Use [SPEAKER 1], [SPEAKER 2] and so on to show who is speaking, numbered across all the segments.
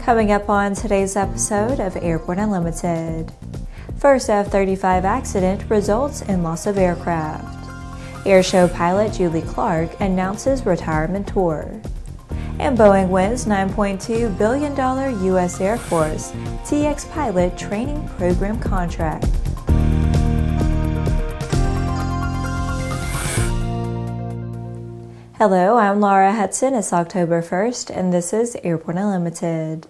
[SPEAKER 1] Coming up on today's episode of Airborne Unlimited. First F-35 accident results in loss of aircraft. Airshow pilot Julie Clark announces retirement tour. And Boeing wins $9.2 billion U.S. Air Force TX pilot training program contract. Hello, I'm Laura Hudson. It's October 1st, and this is Airborne Unlimited.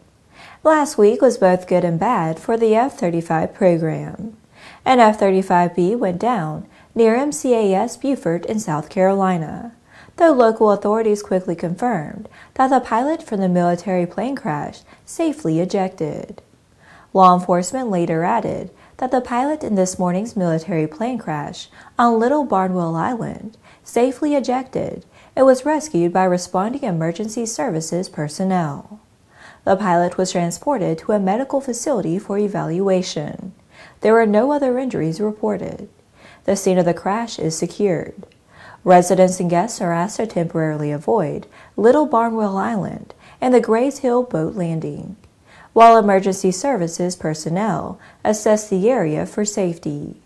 [SPEAKER 1] Last week was both good and bad for the F-35 program. An F-35B went down near MCAS Beaufort in South Carolina, though local authorities quickly confirmed that the pilot from the military plane crash safely ejected. Law enforcement later added that the pilot in this morning's military plane crash on Little Barnwell Island safely ejected and was rescued by responding emergency services personnel. The pilot was transported to a medical facility for evaluation. There were no other injuries reported. The scene of the crash is secured. Residents and guests are asked to temporarily avoid Little Barnwell Island and the Grays Hill boat landing, while emergency services personnel assess the area for safety.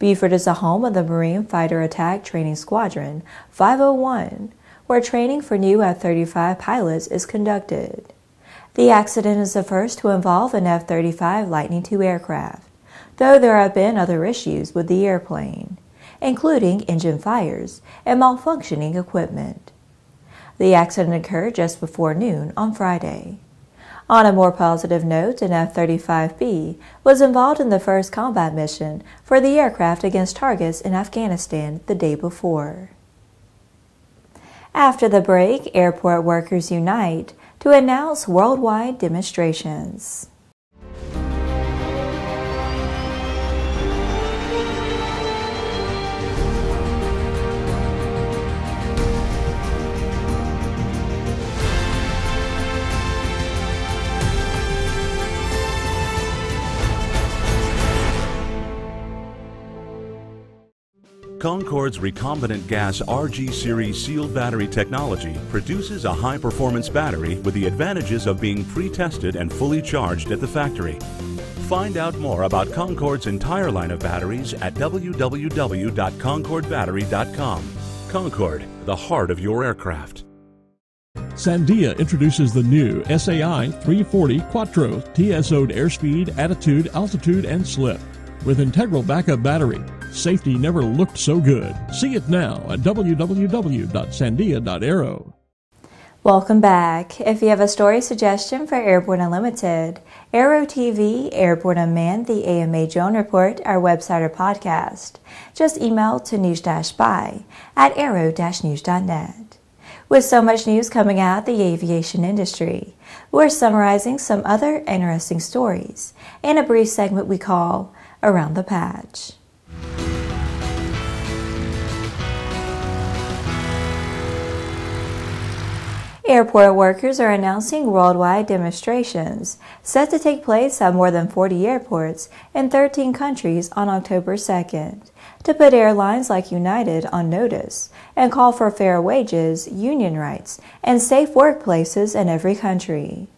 [SPEAKER 1] Beaufort is the home of the Marine Fighter Attack Training Squadron 501, where training for new F-35 pilots is conducted. The accident is the first to involve an F-35 Lightning II aircraft, though there have been other issues with the airplane, including engine fires and malfunctioning equipment. The accident occurred just before noon on Friday. On a more positive note, an F-35B was involved in the first combat mission for the aircraft against targets in Afghanistan the day before. After the break, airport workers unite to announce worldwide demonstrations.
[SPEAKER 2] Concorde's recombinant gas RG series sealed battery technology produces a high-performance battery with the advantages of being pre-tested and fully charged at the factory. Find out more about Concorde's entire line of batteries at www.concordebattery.com. Concorde, the heart of your aircraft.
[SPEAKER 3] Sandia introduces the new SAI 340 Quattro TSO'd airspeed, attitude, altitude, and slip. With integral backup battery, safety never looked so good. See it now at www.sandia.aero.
[SPEAKER 1] Welcome back. If you have a story suggestion for Airborne Unlimited, Aero-TV, Airborne Unmanned, the AMA Drone Report, our website or podcast, just email to news-by@aero-news.net. With so much news coming out of the aviation industry, we're summarizing some other interesting stories in a brief segment we call Around the Patch. Airport workers are announcing worldwide demonstrations set to take place at more than 40 airports in 13 countries on October 2nd to put airlines like United on notice and call for fair wages, union rights, and safe workplaces in every country.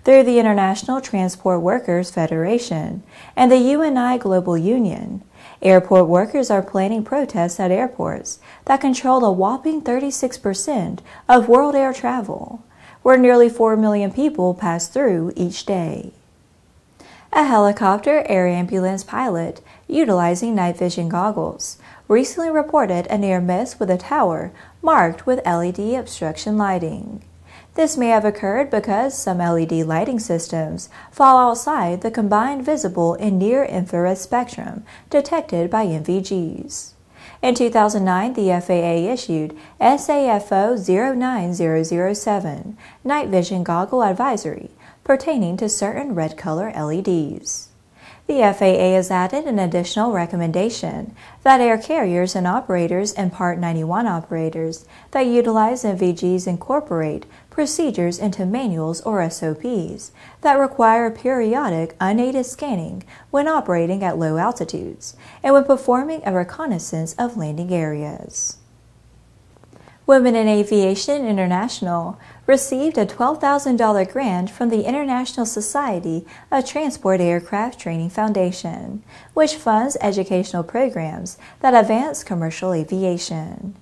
[SPEAKER 1] Through the International Transport Workers Federation and the UNI Global Union, airport workers are planning protests at airports that control a whopping 36% of world air travel, where nearly 4 million people pass through each day. A helicopter air ambulance pilot utilizing night vision goggles recently reported a near miss with a tower marked with LED obstruction lighting. This may have occurred because some LED lighting systems fall outside the combined visible and near-infrared spectrum detected by NVGs. In 2009, the FAA issued SAFO 09007 Night Vision Goggle Advisory pertaining to certain red color LEDs. The FAA has added an additional recommendation that air carriers and operators and Part 91 operators that utilize NVGs incorporate procedures into manuals or SOPs that require periodic unaided scanning when operating at low altitudes and when performing a reconnaissance of landing areas. Women in Aviation International received a $12,000 grant from the International Society of Transport Aircraft Training Foundation, which funds educational programs that advance commercial aviation.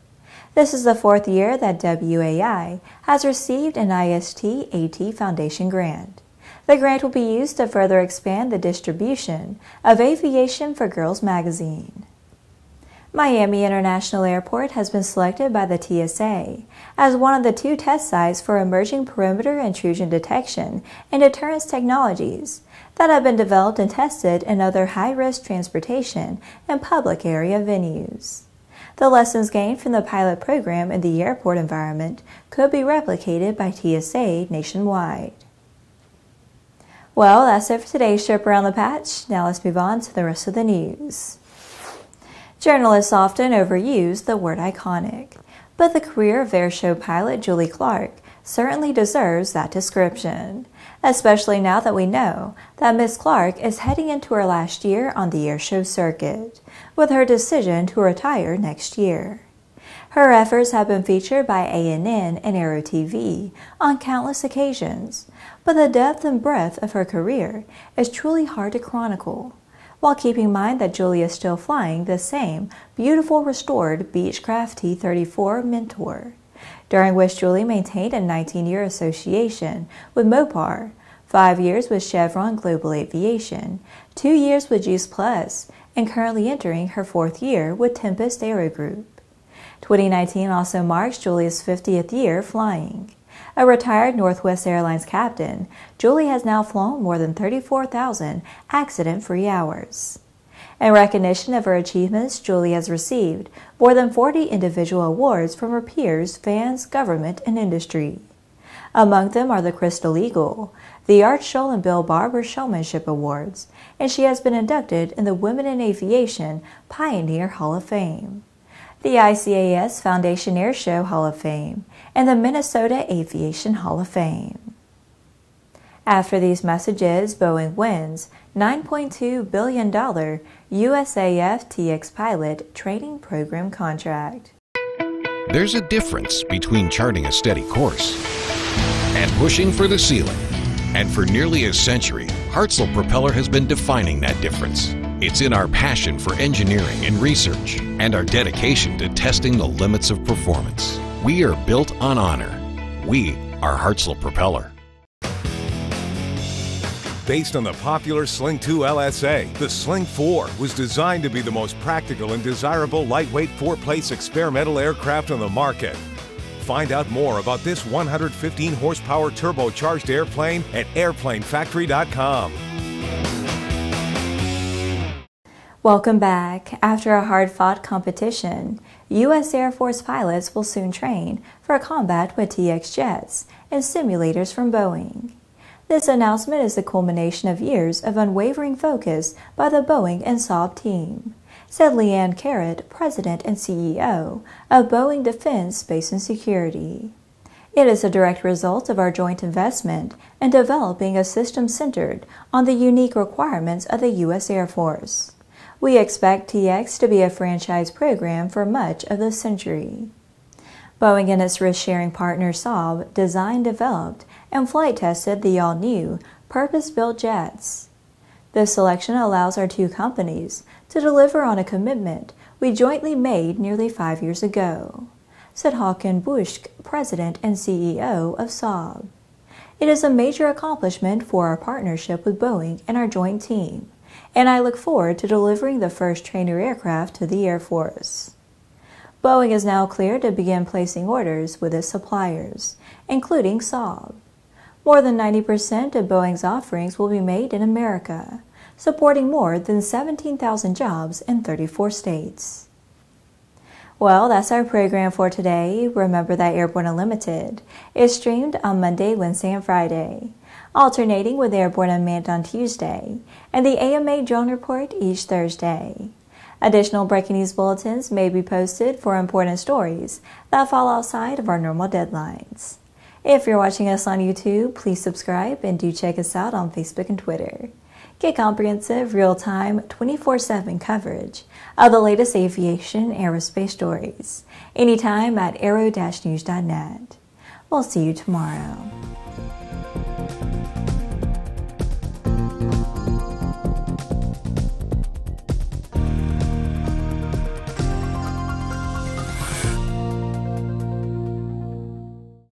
[SPEAKER 1] This is the fourth year that WAI has received an IST-AT Foundation grant. The grant will be used to further expand the distribution of Aviation for Girls magazine. Miami International Airport has been selected by the TSA as one of the 2 test sites for emerging perimeter intrusion detection and deterrence technologies that have been developed and tested in other high-risk transportation and public area venues. The lessons gained from the pilot program in the airport environment could be replicated by TSA nationwide. Well, that's it for today's trip around the patch. Now let's move on to the rest of the news. Journalists often overuse the word iconic, but the career of Airshow pilot Julie Clark certainly deserves that description, especially now that we know that Miss Clark is heading into her last year on the Airshow circuit, with her decision to retire next year. Her efforts have been featured by ANN and Aero-TV on countless occasions, but the depth and breadth of her career is truly hard to chronicle, while keeping in mind that Julie is still flying the same beautiful restored Beechcraft T-34 Mentor, during which Julie maintained a 19-year association with Mopar, 5 years with Chevron Global Aviation, 2 years with Juice Plus, and currently entering her 4th year with Tempest Aero Group. 2019 also marks Julie's 50th year flying. A retired Northwest Airlines captain, Julie has now flown more than 34,000 accident-free hours. In recognition of her achievements, Julie has received more than 40 individual awards from her peers, fans, government, and industry. Among them are the Crystal Eagle, the Art Scholl and Bill Barber Showmanship Awards, and she has been inducted in the Women in Aviation Pioneer Hall of Fame, the ICAS Foundation Airshow Hall of Fame, and the Minnesota Aviation Hall of Fame. After these messages, Boeing wins $9.2 billion USAF TX pilot training program contract.
[SPEAKER 4] There's a difference between charting a steady course and pushing for the ceiling. And for nearly a century, Hartzell Propeller has been defining that difference. It's in our passion for engineering and research and our dedication to testing the limits of performance. We are built on honor. We are Hartzell Propeller.
[SPEAKER 5] Based on the popular Sling II LSA, the Sling 4 was designed to be the most practical and desirable lightweight 4-place experimental aircraft on the market. Find out more about this 115 horsepower turbocharged airplane at airplanefactory.com.
[SPEAKER 1] Welcome back. After a hard-fought competition, U.S. Air Force pilots will soon train for combat with TX jets and simulators from Boeing. This announcement is the culmination of years of unwavering focus by the Boeing and Saab team, said Leanne Caret, President and CEO of Boeing Defense, Space and Security. It is a direct result of our joint investment in developing a system centered on the unique requirements of the U.S. Air Force. We expect TX to be a franchise program for much of the century. Boeing and its risk-sharing partner Saab designed, developed, and flight tested the all-new, purpose-built jets. This selection allows our 2 companies to deliver on a commitment we jointly made nearly 5 years ago, said Håkan Busch, President and CEO of Saab. It is a major accomplishment for our partnership with Boeing and our joint team, and I look forward to delivering the first trainer aircraft to the Air Force. Boeing is now cleared to begin placing orders with its suppliers, including Saab. More than 90% of Boeing's offerings will be made in America, supporting more than 17,000 jobs in 34 states. Well, that's our program for today. Remember that Airborne Unlimited is streamed on Monday, Wednesday, and Friday, alternating with Airborne Unmanned on Tuesday and the AMA Drone Report each Thursday. Additional breaking news bulletins may be posted for important stories that fall outside of our normal deadlines. If you're watching us on YouTube, please subscribe and do check us out on Facebook and Twitter. Get comprehensive, real-time, 24/7 coverage of the latest aviation and aerospace stories anytime at aero-news.net. We'll see you tomorrow.